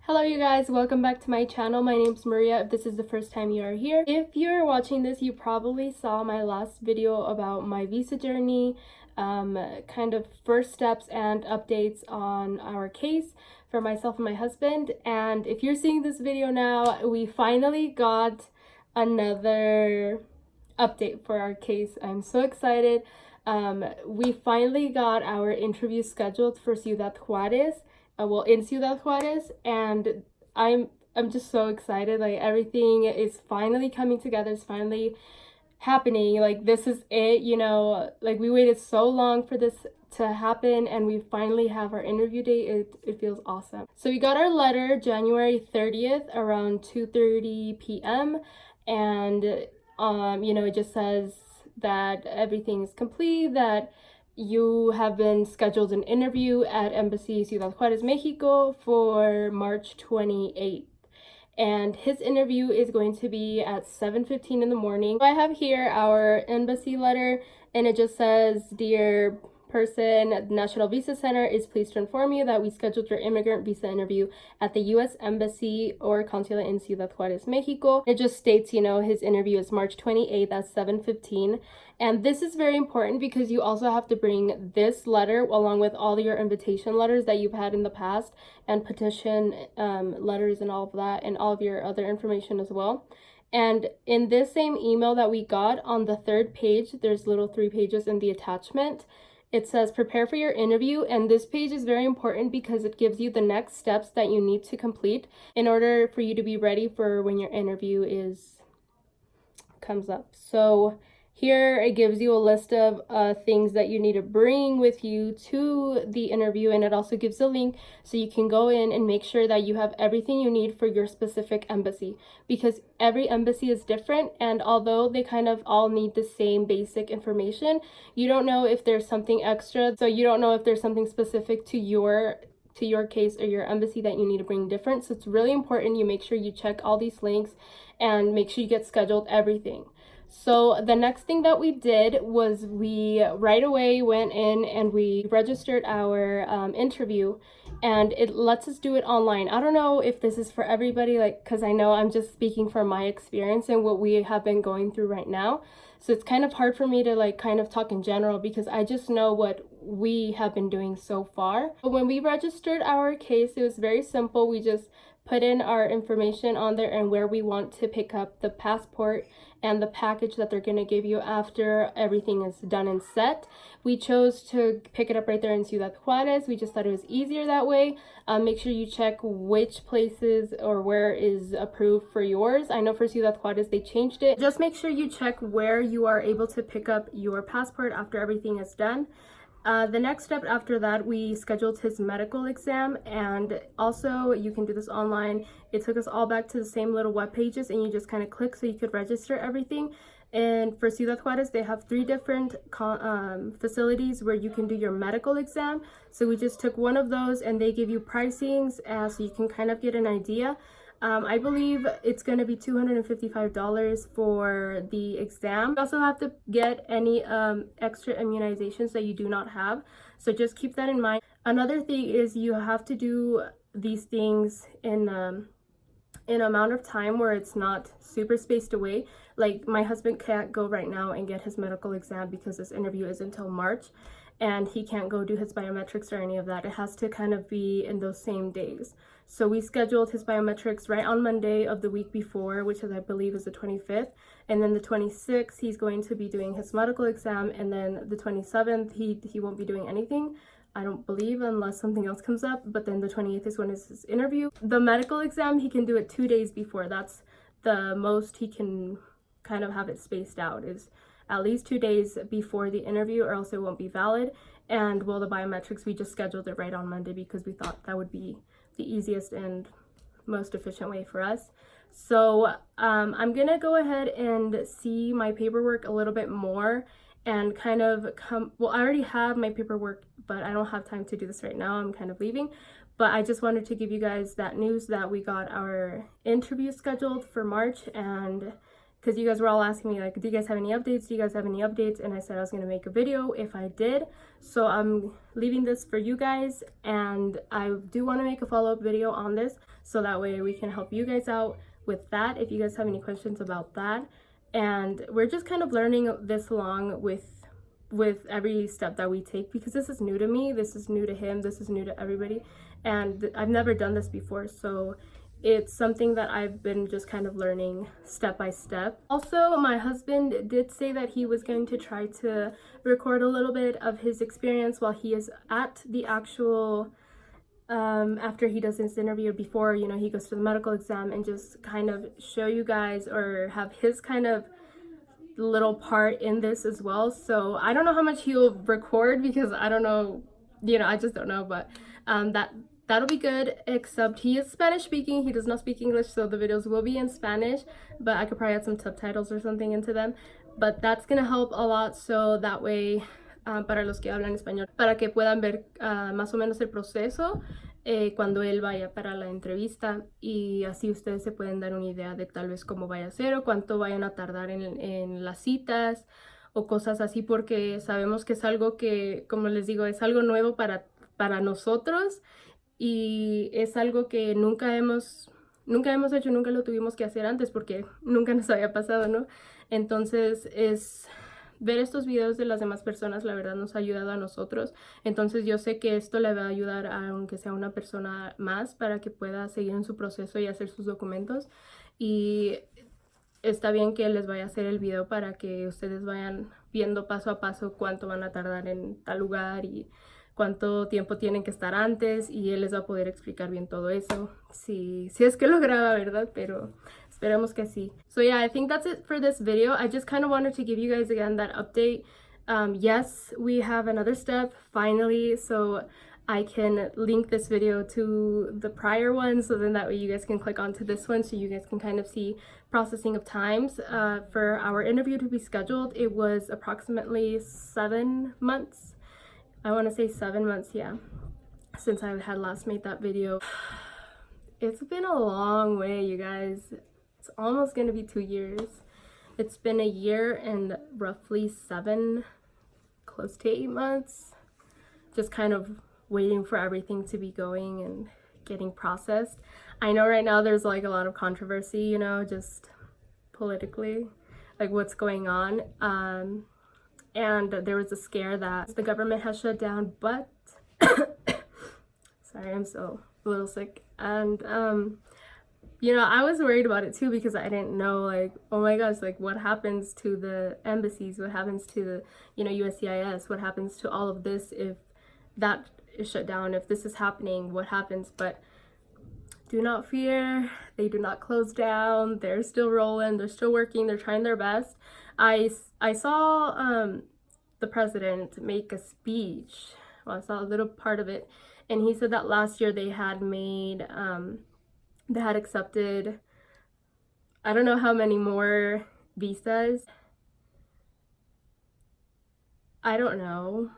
Hello you guys, welcome back to my channel. My name's Maria if this is the first time you are here. If you're watching this, you probably saw my last video about my visa journey, kind of first steps and updates on our case for myself and my husband. And if you're seeing this video now, we finally got another update for our case. I'm so excited. We finally got our interview scheduled for Ciudad Juarez. In Ciudad Juarez, and I'm just so excited. Like, everything is finally coming together. It's finally happening. Like, this is it, like, we waited so long for this to happen, and we finally have our interview date. It feels awesome. So we got our letter January 30th around 2:30 p.m. and it just says that everything is complete, that you have been scheduled an interview at Embassy Ciudad Juarez, Mexico for March 28th. And his interview is going to be at 7:15 in the morning. I have here our embassy letter, and it just says, "Dear person, National Visa Center is pleased to inform you that we scheduled your immigrant visa interview at the U.S. Embassy or consulate in Ciudad Juarez, Mexico." It just states, his interview is March 28th at 7:15. And this is very important because you also have to bring this letter along with all your invitation letters that you've had in the past, and petition letters and all of that, and all of your other information as well. And in this same email that we got, on the third page, there's little 3 pages in the attachment. It says prepare for your interview, and this page is very important because it gives you the next steps that you need to complete in order for you to be ready for when your interview comes up. So here it gives you a list of things that you need to bring with you to the interview, and it also gives a link so you can go in and make sure that you have everything you need for your specific embassy, because every embassy is different, and although they kind of all need the same basic information, you don't know if there's something extra. So you don't know if there's something specific to your case or your embassy that you need to bring different. So it's really important you make sure you check all these links and make sure you get scheduled everything. So the next thing that we did was we right away went in and we registered our interview, and it lets us do it online. I don't know if this is for everybody, because I know I'm just speaking from my experience and what we have been going through right now. So it's kind of hard for me to kind of talk in general because I just know what we have been doing so far. But when we registered our case, it was very simple. We just put in our information on there and where we want to pick up the passport and the package that they're going to give you after everything is done and set. We chose to pick it up right there in Ciudad Juarez. We just thought it was easier that way. Make sure you check which places or where is approved for yours. I know for Ciudad Juarez they changed it. Just make sure you check where you are able to pick up your passport after everything is done. The next step after that, we scheduled his medical exam, and also you can do this online. It took us all back to the same little web pages, and you just kind of click so you could register everything. And for Ciudad Juarez, they have 3 different facilities where you can do your medical exam. So we just took one of those, and they give you pricings so you can kind of get an idea. I believe it's going to be $255 for the exam. You also have to get any extra immunizations that you do not have, so just keep that in mind. Another thing is you have to do these things in an amount of time where it's not super spaced away. Like, my husband can't go right now and get his medical exam because this interview is until March, and he can't go do his biometrics or any of that. It has to kind of be in those same days. So we scheduled his biometrics right on Monday of the week before, which is, I believe, is the 25th. And then the 26th, he's going to be doing his medical exam. And then the 27th, he won't be doing anything, I don't believe, unless something else comes up. But then the 28th is when is his interview. The medical exam, he can do it 2 days before. That's the most he can kind of have it spaced out, is at least 2 days before the interview, or else it won't be valid. And well, the biometrics, we just scheduled it right on Monday because we thought that would be the easiest and most efficient way for us. So I'm gonna go ahead and see my paperwork a little bit more and kind of well, I already have my paperwork, but I don't have time to do this right now. I'm kind of leaving, but I just wanted to give you guys that news that we got our interview scheduled for March, and because you guys were all asking me, like, do you guys have any updates? Do you guys have any updates? And I said I was going to make a video if I did. So I'm leaving this for you guys, and I do want to make a follow-up video on this, so that way we can help you guys out with that if you guys have any questions about that. And we're just kind of learning this along with every step that we take, because this is new to me, this is new to him, this is new to everybody, and I've never done this before, so it's something that I've been just kind of learning step by step. Also, my husband did say that he was going to try to record a little bit of his experience while he is at the actual after he does his interview, before, you know, he goes to the medical exam, and just kind of show you guys, or have his kind of little part in this as well. So I don't know how much he'll record, because I don't know, you know, I just don't know, but that'll be good, except he is Spanish speaking, he does not speak English, so the videos will be in Spanish, but I could probably add some subtitles or something into them, but that's gonna help a lot, so that way para los que hablan español, para que puedan ver más o menos el proceso cuando él vaya para la entrevista, y así ustedes se pueden dar una idea de tal vez cómo vaya a ser o cuánto vayan a tardar en las citas o cosas así, porque sabemos que es algo que, como les digo, es algo nuevo para nosotros, y es algo que nunca hemos hecho, nunca lo tuvimos que hacer antes, porque nunca nos había pasado, ¿no? Entonces ver estos videos de las demás personas, la verdad, nos ha ayudado a nosotros. Entonces yo sé que esto le va a ayudar a, aunque sea una persona más, para que pueda seguir en su proceso y hacer sus documentos. Y está bien que les vaya a hacer el video para que ustedes vayan viendo paso a paso cuánto van a tardar en tal lugar y cuánto tiempo tienen que estar antes, y él les va a poder explicar bien todo eso, si es que lo graba, ¿verdad? Pero esperemos que sí. So yeah, I think that's it for this video. I just kind of wanted to give you guys again that update. Yes, we have another step finally, so I can link this video to the prior one, so then that way you guys can click onto this one, so you guys can kind of see processing of times. For our interview to be scheduled, it was approximately 7 months. I want to say 7 months, yeah, since I had last made that video. It's been a long way, you guys. It's almost going to be 2 years. It's been a year and roughly 7, close to 8 months, just kind of waiting for everything to be going and getting processed. I know right now there's like a lot of controversy, you know, just politically, like what's going on. And there was a scare that the government has shut down, but sorry, I'm so a little sick. And you know, I was worried about it too, because I didn't know, like, oh my gosh, like what happens to the embassies, what happens to the, you know, USCIS, what happens to all of this if that is shut down, if this is happening, what happens? But do not fear, they do not close down, they're still rolling, they're still working, they're trying their best. I saw the president make a speech. Well, I saw a little part of it, and he said that last year they had made, they had accepted, I don't know how many more visas. I don't know.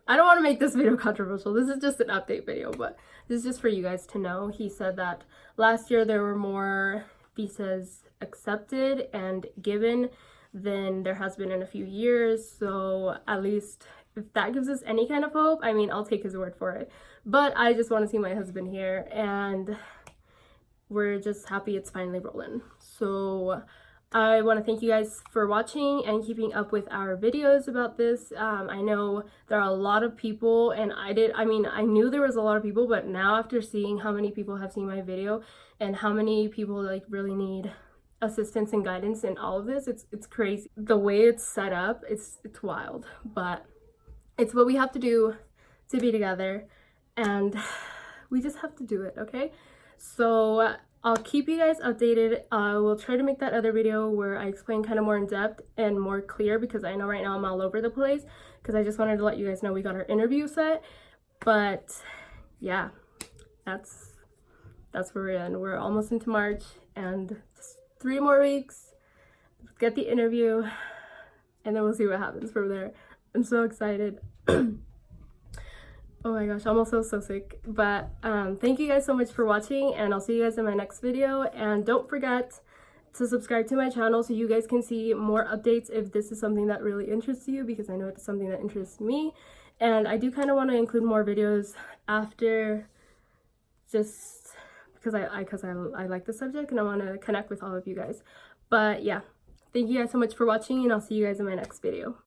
I don't want to make this video controversial. This is just an update video, but this is just for you guys to know. He said that last year there were more visas accepted and given than there has been in a few years. So at least if that gives us any kind of hope, I mean, I'll take his word for it. But I just want to see my husband here, and we're just happy it's finally rolling. So I want to thank you guys for watching and keeping up with our videos about this. I know there are a lot of people, and I knew there was a lot of people, but now after seeing how many people have seen my video and how many people like really need assistance and guidance in all of this, it's crazy. The way it's set up, it's wild, but it's what we have to do to be together, and we just have to do it, okay? So I'll keep you guys updated. I will try to make that other video where I explain kind of more in depth and more clear, because I know right now I'm all over the place, because I just wanted to let you guys know we got our interview set. But yeah, that's where we're in. We're almost into March, and just 3 more weeks, get the interview, and then we'll see what happens from there. I'm so excited. Oh my gosh, I'm also so sick. But thank you guys so much for watching, and I'll see you guys in my next video. And don't forget to subscribe to my channel so you guys can see more updates if this is something that really interests you, because I know it's something that interests me. And I do kind of want to include more videos after, just because I like the subject and I want to connect with all of you guys. But yeah, thank you guys so much for watching, and I'll see you guys in my next video.